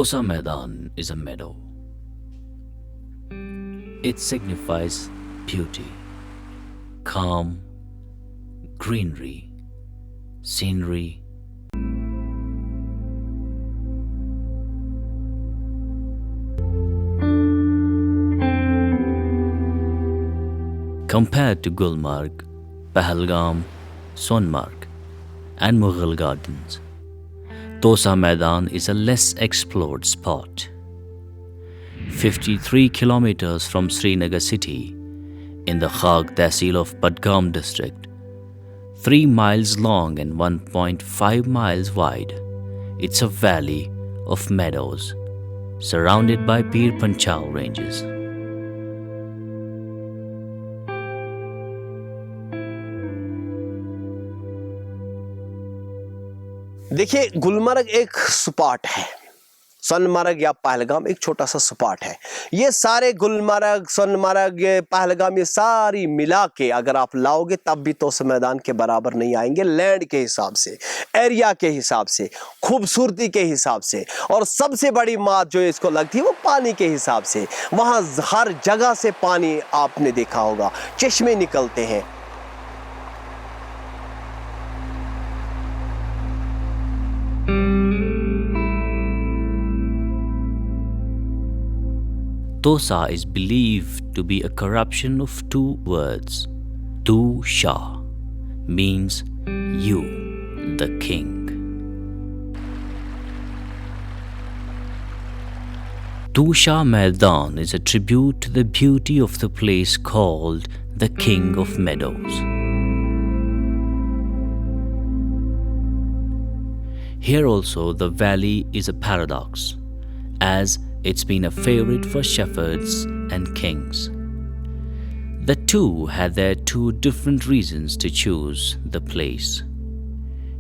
Tosa Maidan is a meadow. It signifies beauty, calm, greenery, scenery. Compared to Gulmarg, Pahalgam, Sonmarg, and Mughal Gardens, Tosa Maidan is a less explored spot. 53 kilometers from Srinagar city, in the Khag Tehsil of Budgam district, 3 miles long and 1.5 miles wide, it's a valley of meadows surrounded by Pir Panchal ranges. देखिए, गुलमर्ग एक spot है, सोनमर्ग या पहलगाम एक छोटा सा spot है। ये सारे गुलमर्ग, सोनमर्ग, पहलगाम ये सारी मिला के अगर आप लाओगे तब भी तोसा मैदान के बराबर नहीं आएंगे। लैंड के हिसाब से, एरिया के हिसाब से, खूबसूरती के हिसाब से, और सबसे बड़ी बात जो इसको लगती है वो पानी के हिसाब से। वहाँ हर जगह से पानी आपने देखा होगा, चश्मे निकलते हैं। Tosa is believed to be a corruption of 2 words. Tu Shah means you, the king. Tosa Maidan is a tribute to the beauty of the place called the King of Meadows. Here also the valley is a paradox, as it's been a favorite for shepherds and kings. The two had their 2 different reasons to choose the place.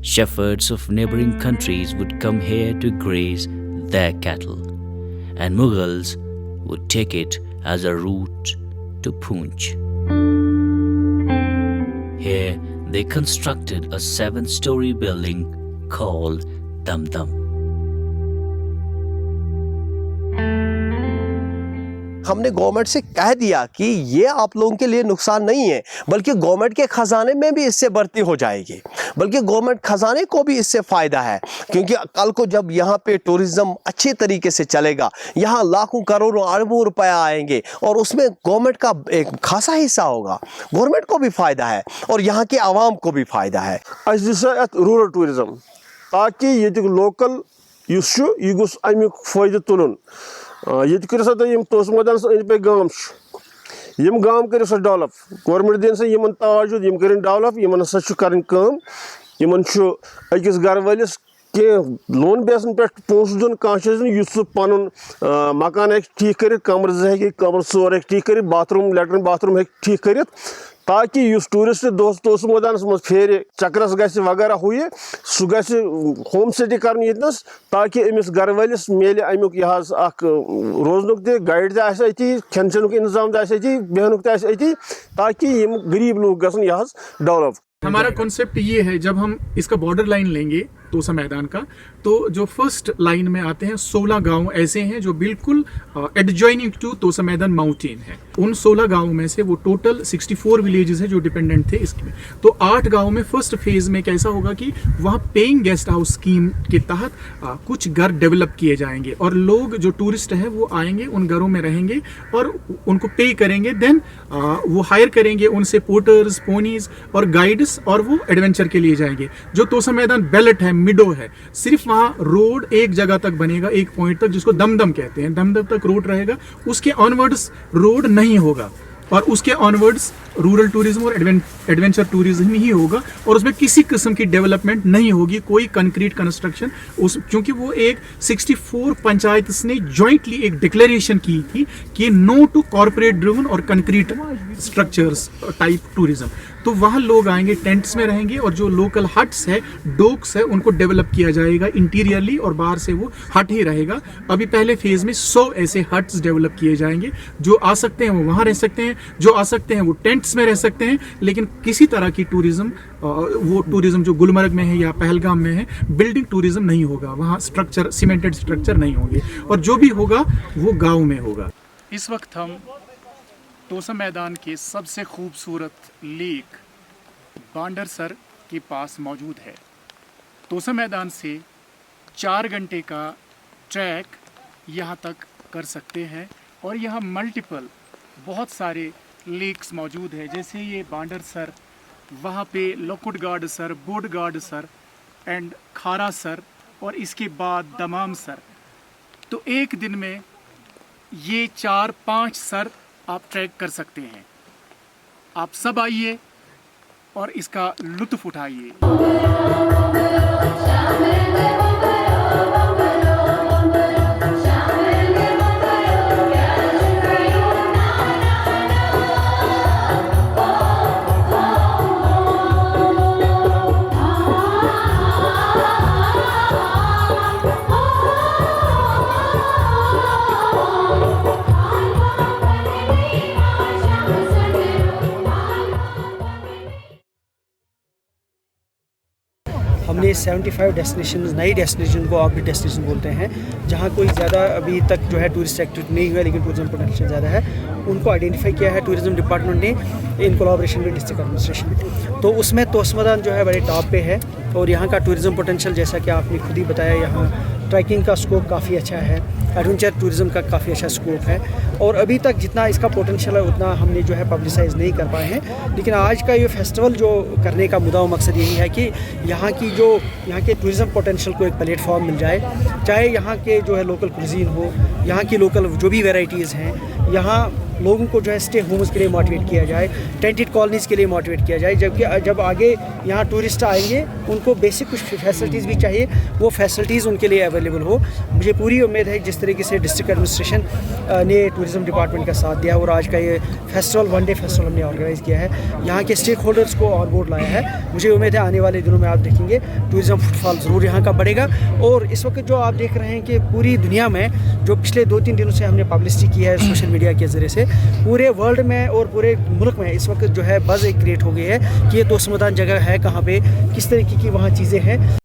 Shepherds of neighboring countries would come here to graze their cattle, and Mughals would take it as a route to Poonch. Here they constructed a 7-story building called Damdam. हमने government से कह दिया कि ये आप लोगों के लिए नुकसान नहीं है, बल्कि गवर्नमेंट के खजाने में भी इससे बढ़ती हो जाएगी, बल्कि गवर्नमेंट खजाने को भी इससे फ़ायदा है। क्योंकि कल को जब यहाँ पे टूरिज़्म अच्छी तरीके से चलेगा, यहाँ लाखों करोड़ों अरबों रुपया आएंगे और उसमें गवर्नमेंट का एक खासा हिस्सा होगा। गवर्नमेंट को भी फ़ायदा है और यहाँ के आवाम को भी फ़ायदा है। रूरल टूरिज़्म ताकि ये लोकल यह गोस अमुक फ़ायदे तुलन। ये करो तुम तोसा मैदान अंद पे गाम गाम करो सा डेवलप। गवर्नमेंट दिन सा इन तवजुद, यम कर डेवलप, इन हसा इन अकिस घर वालिस कह लोन बेसन पे पोस दिन कह सह पन मकान ठीक कर, कमर 2 हे, कमर 4 ठीक कर, बाथरूम लैट्रिन बाथरूम हे ठीक कर, ताकि टूरिस्ट तोसा मैदान मज फेर चक्रस गस वगैरह हुए सह गस होम स्टे कर यस, ताकि अमिस घर वालिस मिले अमुक यह रोजनुक त गाइड अति, खेन चेनुक इंतजाम अति, बेहनुक अति, ताकि गरीब लोग गसन यह डेवलप। हमारा कॉन्सेप्ट ये है, जब हम इसका बॉर्डर लाइन लेंगे तोसा मैदान का, तो जो फर्स्ट लाइन में आते हैं 16 गांव ऐसे हैं जो बिल्कुल adjoining to Tosa Maidan mountain है। उन 16 गांवों में से वो टोटल 64 विलेजेस है जो डिपेंडेंट थे इसमें। तो 8 गांव में फर्स्ट फेज में कैसा होगा कि वहाँ पेइंग गेस्ट हाउस स्कीम के तहत कुछ घर डेवलप किए जाएंगे और लोग जो टूरिस्ट हैं वो आएंगे, उन घरों में रहेंगे और उनको पे करेंगे। देन वो हायर करेंगे उनसे पोर्टर्स, पोनीज और गाइड्स, और वो एडवेंचर के लिए जाएंगे। जो तोसा मैदान बेल्ट है, मिडो है, सिर्फ वहाँ रोड एक जगह तक बनेगा, एक पॉइंट तक, जिसको दमदम कहते हैं। दमदम तक रोड रहेगा, उसके ऑनवर्ड्स रोड नहीं होगा और उसके ऑनवर्ड्स रूरल टूरिज्म और एडवेंचर टूरिज्म ही होगा और उसमें किसी किस्म की डेवलपमेंट नहीं होगी, कोई कंक्रीट कंस्ट्रक्शन। क्योंकि वो एक 64 पंचायत ने जॉइंटली एक डिक्लेरेशन की थी कि नो टू कॉर्पोरेट ड्रिवन और कंक्रीट स्ट्रक्चर्स टाइप टूरिज्म। तो वहाँ लोग आएंगे, टेंट्स में रहेंगे, और जो लोकल हट्स है, डोक्स है, उनको डेवलप किया जाएगा इंटीरियरली, और बाहर से वो हट ही रहेगा। अभी पहले फेज में 100 ऐसे हट्स डेवलप किए जाएंगे। जो आ सकते हैं वो वहाँ रह सकते हैं, जो आ सकते हैं वो टेंट्स में रह सकते हैं, लेकिन किसी तरह की टूरिज्म, वो टूरिज्म जो गुलमर्ग में है या पहलगाम में है, बिल्डिंग टूरिज्म नहीं होगा। वहाँ स्ट्रक्चर, सीमेंटेड स्ट्रक्चर नहीं होंगे, और जो भी होगा वो गाँव में होगा। इस वक्त हम तोसा मैदान के सबसे खूबसूरत लेक बांडरसर के पास मौजूद है। तोसा मैदान से 4 घंटे का ट्रैक यहाँ तक कर सकते हैं, और यहाँ मल्टीपल बहुत सारे लेक्स मौजूद है, जैसे ये बांडरसर, वहाँ पे लोकुटगाड सर, बोडगाड सर एंड खारा सर, और इसके बाद दमाम सर। तो एक दिन में ये 4-5 सर आप ट्रैक कर सकते हैं। आप सब आइए और इसका लुत्फ़ उठाइए। हमने 75 डेस्टिनेशन, नई डेस्टिनेशन को आप भी डेस्टिनेशन बोलते हैं, जहाँ कोई ज़्यादा अभी तक जो है टूरिस्ट एक्टिविटी नहीं हुआ, लेकिन टूरिज्म पोटेंशियल ज़्यादा है, उनको आइडेंटिफाई किया है टूरिज्म डिपार्टमेंट ने in collaboration with district administration. तो उसमें तोसा मैदान जो है बड़े टॉप पे है, और यहाँ का टूरिज्म पोटेंशियल, जैसा कि आपने खुद ही बताया, यहाँ ट्रैकिंग का स्कोप काफ़ी अच्छा है, एडवेंचर टूरिज़्म का काफ़ी अच्छा स्कोप है, और अभी तक जितना इसका पोटेंशियल है उतना हमने जो है पब्लिसाइज़ नहीं कर पाए हैं। लेकिन आज का ये फेस्टिवल जो करने का मुद्दा मकसद यही है कि यहाँ के टूरिज़्म पोटेंशियल को एक प्लेटफॉर्म मिल जाए, चाहे यहाँ के जो है लोकल कुजीन हो, यहाँ की लोकल जो भी वेराइटीज़ हैं, यहाँ लोगों को जो है स्टे होम्स के लिए मोटिवेट किया जाए, टेंटेड कॉलोनीज़ के लिए मोटिवेट किया जाए, जबकि जब आगे यहाँ टूरिस्ट आएंगे उनको बेसिक कुछ फैसिलिटीज़ भी चाहिए, वो फैसिलिटीज़ उनके लिए अवेलेबल हो। मुझे पूरी उम्मीद है जिस तरीके से डिस्ट्रिक्ट एडमिनिस्ट्रेशन ने टूरिज़म डिपार्टमेंट का साथ दिया और आज का ये फेस्टिवल, 1 डे फेस्टिवल हमने ऑर्गेनाइज़ किया है, यहाँ के स्टेक होल्डर्स को ऑन बोर्ड लाया है। मुझे उम्मीद है आने वाले दिनों में आप देखेंगे टूरिज़म फुटफॉल ज़रूर यहाँ का बढ़ेगा। और इस वक्त जो आप देख रहे हैं कि पूरी दुनिया में जो पिछले 2-3 दिनों से हमने पब्लिसिटी की है सोशल मीडिया के ज़रिए से, पूरे वर्ल्ड में और पूरे मुल्क में इस वक्त जो है बज़ एक क्रिएट हो गई है कि ये तोसा मैदान जगह है कहाँ पे, किस तरीके की वहाँ चीज़ें हैं।